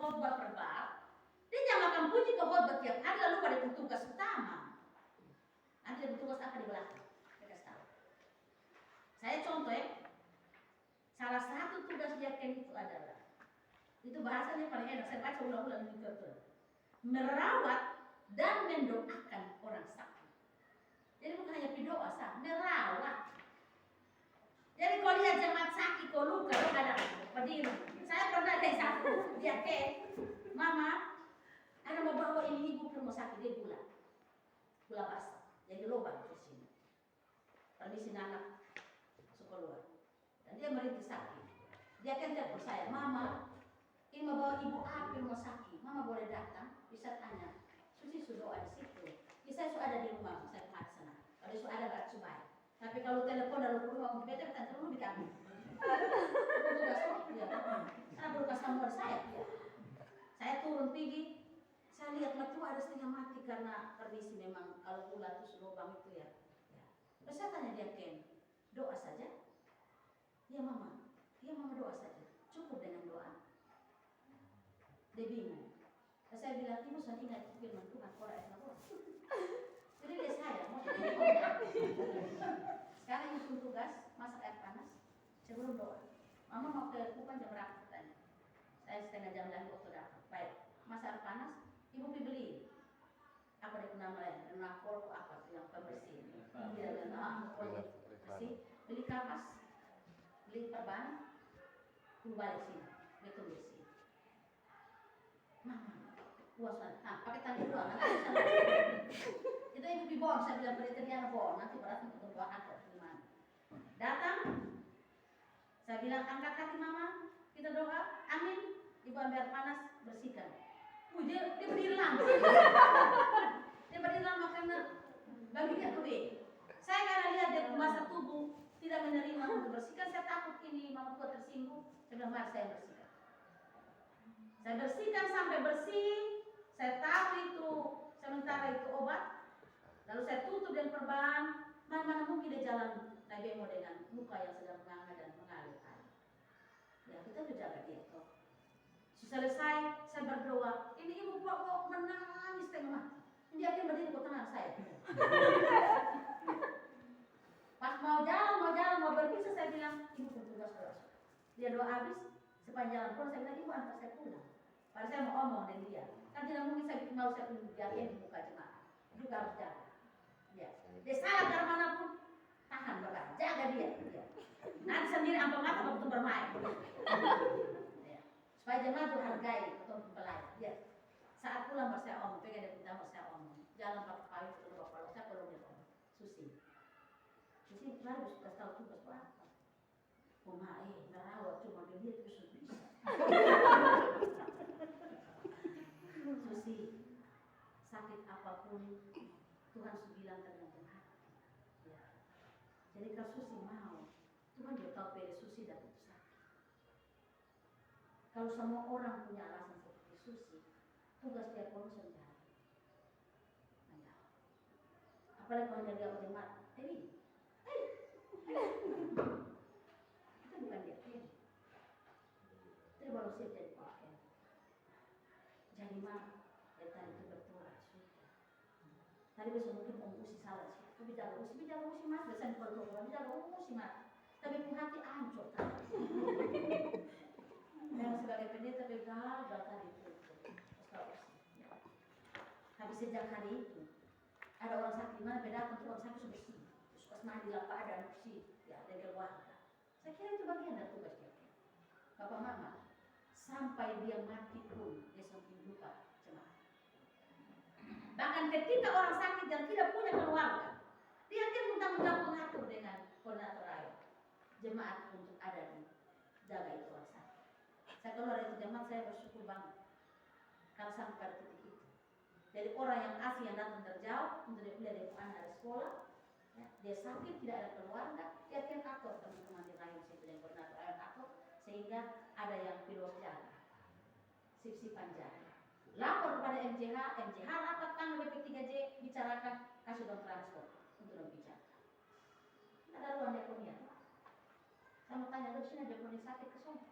khotbah per bab, dia jangan akan puji ke khotbah tiap hari lalu pada tugas utama. Nanti ada tugas apa di belakang? Mereka tahu. Saya contoh ya, salah satu tugas diaken itu adalah, itu bahasanya paling enak, saya baca ulang-ulang di Twitter, merawat dan mendoakan orang sakit. Jadi bukan hanya berdoa sah, merawat. Jadi kalau lihat jemaat sakit, kalau luka, kalau ada berdiri. Saya pernah ada satu, dia mama, ada mau bawa ini ibu ke rumah sakit, dia gula basah, jadi lubang di sini. Permisi anak masuk keluar, dan dia merintis sakit. Dia kan telepon saya, mama, ini mau bawa ibu A ke rumah sakit, mama boleh datang? Bisa tanya, Susi sudah ada di situ. Saya sudah ada di rumah, saya ke sana. Kalau sudah ada berat subai. Tapi kalau telepon lalu keluar, kita kan terlalu di kami. Karena berukas nomor saya. Saya turun pergi, saya lihat mertua ada setengah mati karena kondisi memang kalau ulat itu lubang itu ya. Terus saya tanya dia, Ken, doa saja? Ya mama doa saja. Cukup dengan doa. Dia bingung. Saya bilang, ibu saya ingat firman Tuhan, Quran ayat 16. Jadi dia saya mau sekarang itu tugas masak air panas sebelum doa. Mama mau ke Kupang jam berapa katanya? Saya setengah jam lagi waktu datang. Baik, masak air panas, ibu beli apa dia namanya? Renakol apa yang pembersih? Bersih. Beli kapas, beli perban, ibu balik sini, betul bersih. Mama, puas kan? Pakai tali dua, nanti itu ibu bibon, saya bilang vegetarian bon, nanti berat untuk doa atau gimana? Datang, saya bilang angkat kaki mama, kita doa, amin. Ibu ambil air panas, bersihkan. Dia berdiri lama. Dia berdiri lama karena bagi dia kebih. Saya karena lihat dia masa tubuh tidak menerima untuk bersihkan, saya takut ini mama tua tersinggung. Saya bilang, mari saya bersihkan. Saya bersihkan sampai bersih, saya taruh itu sementara itu obat, lalu saya tutup dengan perban. Mana mungkin dia jalan bemo dengan muka yang sedang menganga dan mengalir air. Ya kita menjaga dia toh. Selesai saya berdoa, ini ibu kok menangis tengah mati. Dia akan berdiri ke tengah saya. Pas mau jalan, mau berpisah saya bilang, ibu bertugas keras. Dia doa habis, sepanjang jalan pulang saya bilang, ibu antar saya pulang. Padahal saya mau omong dengan dia. Kan tidak mungkin saya mau saya biarkan di muka jemaah. Juga harus jaga. Ya. Dia salah dari manapun, tahan bapak, jaga dia. Ya. Nanti sendiri ambil mata waktu bermain. Ya. Supaya jemaah itu hargai atau mempelai. Ya. Saat pulang saya omong, pengen dia pindah saya omong. Jalan pakai kayu ke rumah kalau saya perlu dia omong. Susi lalu sudah tahu tugas apa. Merawat cuma dia itu bisa. Susi, sakit apapun Tuhan sudah bilang tergantung hati. Ya. Jadi kalau Susi mau, Tuhan juga tahu pada Susi dan itu sakit. Kalau semua orang punya alasan seperti Susi, tugas dia pun sendiri. Apalagi kalau dia orang jemaat, itu bukan dia pilih. Itu baru siap jadi pakai. Jadi mah tadi itu berdoa sudah. Tadi bisa mungkin usi salah sih. Tapi jaga usi mah. Biasanya berdoa jaga usi mah. Tapi pun hati hancur tadi. Memang sebagai pendeta gagal tadi itu. Habis sejak hari itu ada orang sakit mana beda untuk orang sakit sudah bersih. Terus pas mandi lapar ada bersih. Ya ada keluarga. Saya kira itu bagian dari tugas dia. Bapak mama sampai dia mati pun dia sampai lupa jemaah. Bahkan ketika orang sakit yang tidak punya keluarga, dia akan tanggung mengatur dengan koordinator ayat jemaat untuk ada di jaga itu orang sakit. Saya keluar dari jemaat saya bersyukur banget karena sampai pada titik itu. Jadi orang yang asing yang datang terjauh untuk dia kuliah dari anak dari sekolah, ya, dia sakit tidak ada keluarga, dia akan atur teman-teman di rayon situ dan koordinator ayat atur sehingga ada yang pilot jaga, sip-sipan jaga. Lapor kepada MJH rapat tanggal BP3J bicarakan kasih dong transport untuk berbicara. Ada ruang diakonia. Saya mau tanya, lu sini diakonia sakit ke sana?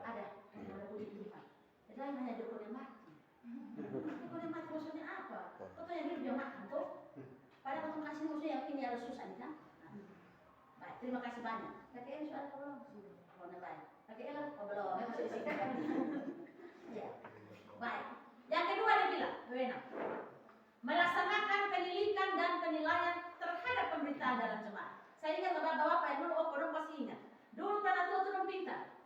Ada puji lain hanya dukun yang mati. Dukun yang mati maksudnya apa? Betul yang hidup yang makan tuh. Padahal kamu kasih maksudnya yang ini harus susah kan? Baik, terima kasih banyak. Kakek ini soal belum? Belum baik. Kakek ini belum. Masih disingkat kan? Ya. Baik. Yang kedua dia bilang, melaksanakan penelitian dan penilaian terhadap pemberitaan dalam jemaat. Saya ingat bapak-bapak yang dulu, orang pasti ingat. Dulu pada tua turun pintar.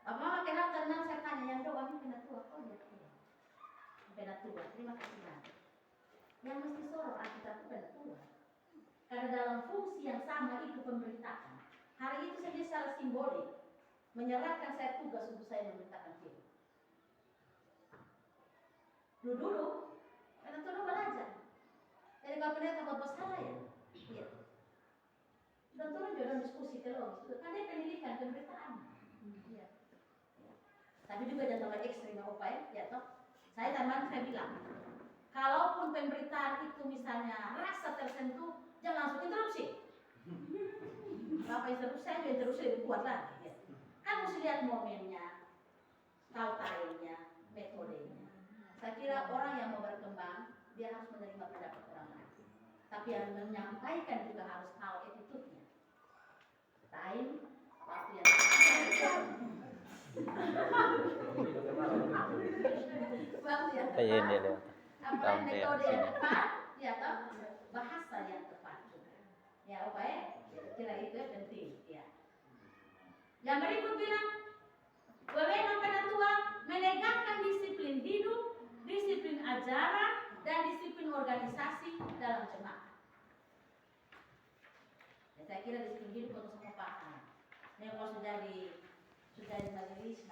Bapak kenapa tenang saya tanya yang doa ini penatua, oh ya penatua, terima kasih banyak. Yang mesti sorot Alkitab itu penatua. Karena dalam fungsi yang sama itu pemberitaan. Hari itu saja secara simbolik menyerahkan saya tugas untuk saya memberitakan firman. Dulu penatua belajar. Jadi kalau pendeta buat salah ya, iya. Dan turun juga diskusi teologis itu kan dia pendidikan pemberitaan. Iya. Tapi juga jangan terlalu ekstrim apa ya toh. Saya bilang, kalaupun pemberitaan itu misalnya rasa tersentuh, jangan langsung interupsi. Bapak interupsi, saya juga interupsi lebih kuat lagi. Ya. Kan mesti lihat momennya, tahu timenya, metodenya. Saya kira orang yang mau berkembang, dia harus menerima pendapat orang lain. Tapi yang menyampaikan juga harus tahu attitude-nya. Time, waktu yang apa metode yang tepat, ya toh, bahasa yang tepat juga. Ya, oke, kira itu penting. Ya. Yang berikut bilang, wewenang penatua menegakkan disiplin hidup, disiplin ajaran, dan disiplin organisasi dalam jemaat. Ya, saya kira disiplin hidup untuk semua paham. Ini kalau sudah di majelis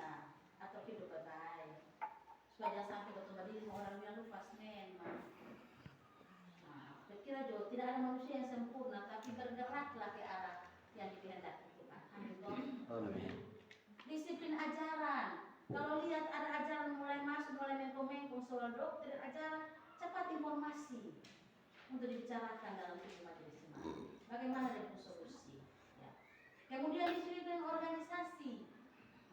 atau hidup baik. Supaya jangan sampai ketemu diri orang bilang lupa Senin. Saya kira juga tidak ada manusia yang sempurna, tapi bergeraklah ke arah yang dikehendaki Tuhan. Amin. Disiplin ajaran. Kalau lihat ada ajaran mulai masuk, mulai mengkong soal doktrin ajaran, cepat informasi untuk dibicarakan dalam tubuh majelis jemaat. Bagaimana dengan solusi? Ya. Kemudian disiplin organisasi.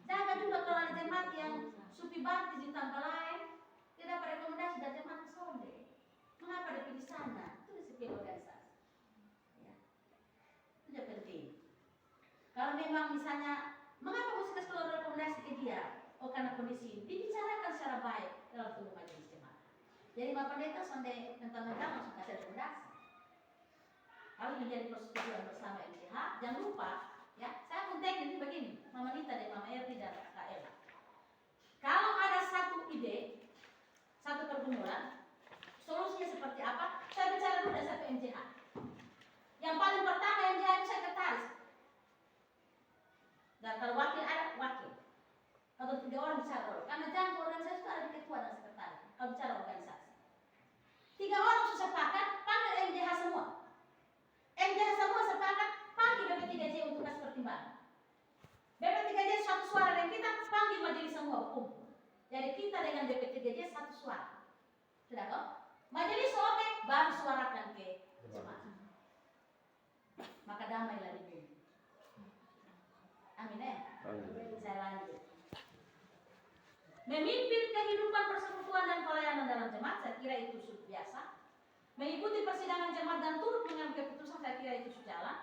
Jaga juga kalau ada jemaat yang supi baptis di tempat lain, dia dapat rekomendasi dari jemaat sonde. Mengapa dia pilih sana? Itu disiplin organisasi. Ya. Itu juga penting. Kalau memang misalnya, mengapa mesti kasih keluar rekomendasi ke dia? Oh karena kondisi ini dibicarakan secara baik dalam tubuh majelis jemaat. Jadi Bapak Pendeta sampai mentang-mentang langsung kasih rekomendasi. Harus menjadi persetujuan bersama MCH. Jangan lupa, ya saya pun teknik begini, Mama Nita dan Mama Erdi dan Kak Ella. Kalau ada satu ide, satu pergumulan, solusinya seperti apa? Saya bicara dulu dengan satu MCH. Yang paling pertama MCH itu sekretaris. Dan kalau wakil ada wakil. Atau 3 orang bicara dulu. Karena jangan organisasi itu ada ketua dan sekretaris. Kalau bicara organisasi. 3 orang sudah sepakat, panggil MJH semua. MJH semua sepakat, panggil BP3J untuk kasih pertimbangan. BP3J satu suara dan kita panggil majelis semua kumpul. Jadi kita dengan BP3J satu suara. Sudah kok? Majelis oke, baru suarakan ke jemaat. Maka damailah di bumi. Amin ya. Saya lanjut. Memimpin kehidupan persekutuan dan pelayanan dalam jemaat, saya kira itu sudah biasa. Mengikuti persidangan jemaat dan turut mengambil keputusan, saya kira itu sudah jalan.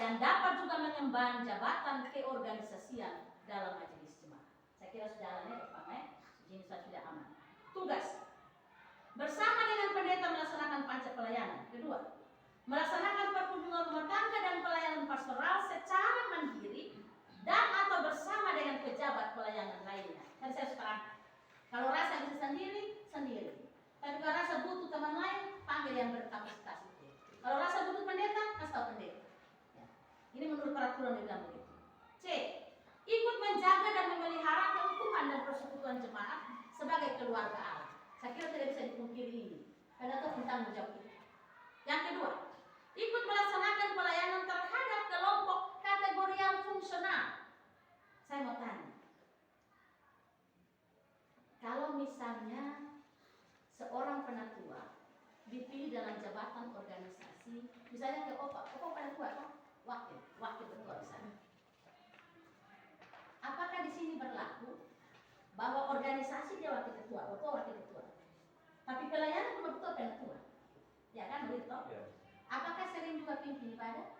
Dan dapat juga mengemban jabatan keorganisasian dalam majelis jemaat. Saya kira sudah jalannya depannya, jenis sudah aman. Tugas bersama dengan pendeta melaksanakan panca pelayanan. Kedua, melaksanakan perkunjungan rumah tangga dan pelayanan pastoral secara mandiri dan atau bersama dengan pejabat pelayanan lainnya. Dan saya sekarang, kalau rasa bisa sendiri, sendiri. Tapi kalau rasa butuh teman lain, panggil yang berkapasitas itu. Kalau rasa butuh pendeta, kasih tahu pendeta. Ya. Ini menurut peraturan dibilang begitu. C. Ikut menjaga dan memelihara keutuhan dan persekutuan jemaat sebagai keluarga Allah. Saya kira tidak bisa dipungkiri ini. Karena itu tanggung jawab kita. Yang kedua, ikut melaksanakan pelayanan terhadap kelompok kategorial fungsional. Saya mau tanya, kalau misalnya seorang penatua dipilih dalam jabatan organisasi, misalnya ke opa penatua, wakil ketua misalnya. Apakah di sini berlaku bahwa organisasi dia wakil ketua, wakil ketua. Tapi pelayanan betul-betul ketua. Ya kan begitu? Ya. Apakah sering juga pimpin ibadah?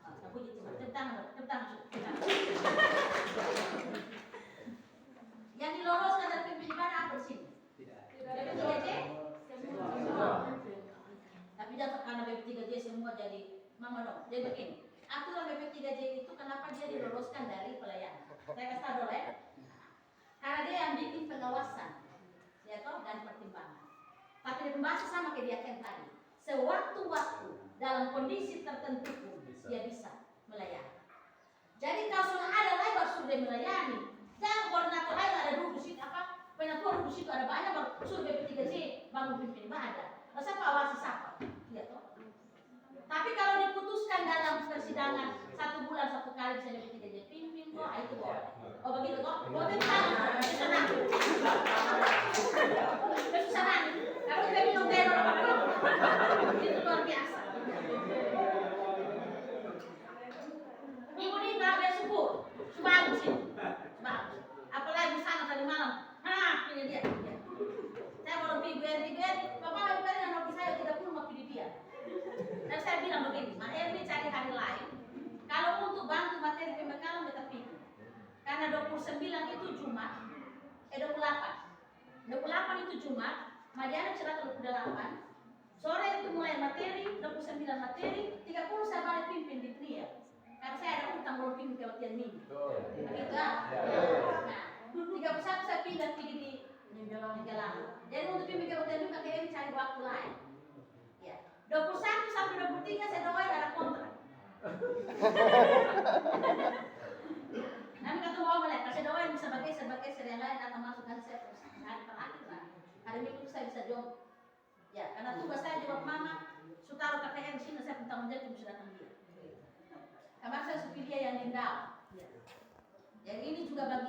Oh, puji Tuhan. Tepuk tangan. Yang diloloskan dari pimpin ibadah apa di sini? BP3J? Semua. Tapi jangan karena BP3J semua jadi mama dong. Jadi begini, aturan BP3J itu kenapa dia diloloskan dari pelayanan? Saya kasih tahu dulu ya. Karena dia yang bikin pengawasan, ya toh, dan pertimbangan. Tapi pembahasan sama kayak dia yang tadi. Sewaktu-waktu dalam kondisi tertentu pun dia bisa melayani. Jadi kalau sudah ada lagi baru sudah melayani. Jangan koordinator lain ada duduk di situ apa? Penatua duduk di situ ada banyak baru suruh BP3J bangun pimpin ibadah. Masa Pak Wasi siapa? Ya toh. Tapi kalau diputuskan dalam persidangan 1 bulan 1 kali bisa BP3J pimpin kok, itu boleh. Oh begitu kok? Boleh kan? Senang. Senang. Kalau kita minum teror itu luar biasa. Minggu ini tak subuh, bagus ini, bagus. Apalagi di sana tadi malam, ini dia. Saya baru pergi bapak dan hobi saya 30 mau pilih dia. Dan saya bilang begini, Mas Erwin cari hari lain. Kalau untuk bantu materi pembekalan kita pilih. Karena 29 itu Jumat, 28 itu Jumat, Madiana cerita 28. Sore itu mulai materi, 29 materi, 30 saya balik pimpin di Pria. Karena saya ada utang belum pimpin ke latihan minggu. Begitu kan? Nah, 31 saya pindah pergi di Minggalan. Jadi untuk pimpin ke latihan minggu kakek ini cari waktu lain. Ya. 21 sampai 23 saya doain ada kontrak. Nanti kata mau melihat, kasih doain sebagai serial lain atau masukkan saya hari terakhir lah. Hari minggu saya bisa jawab. Ya, karena tugas saya jawab mama, sutaro KPM sini saya minta menjadi bisa datang dia. Kamar saya supir dia yang lindau. Ya. Jadi ini juga bagian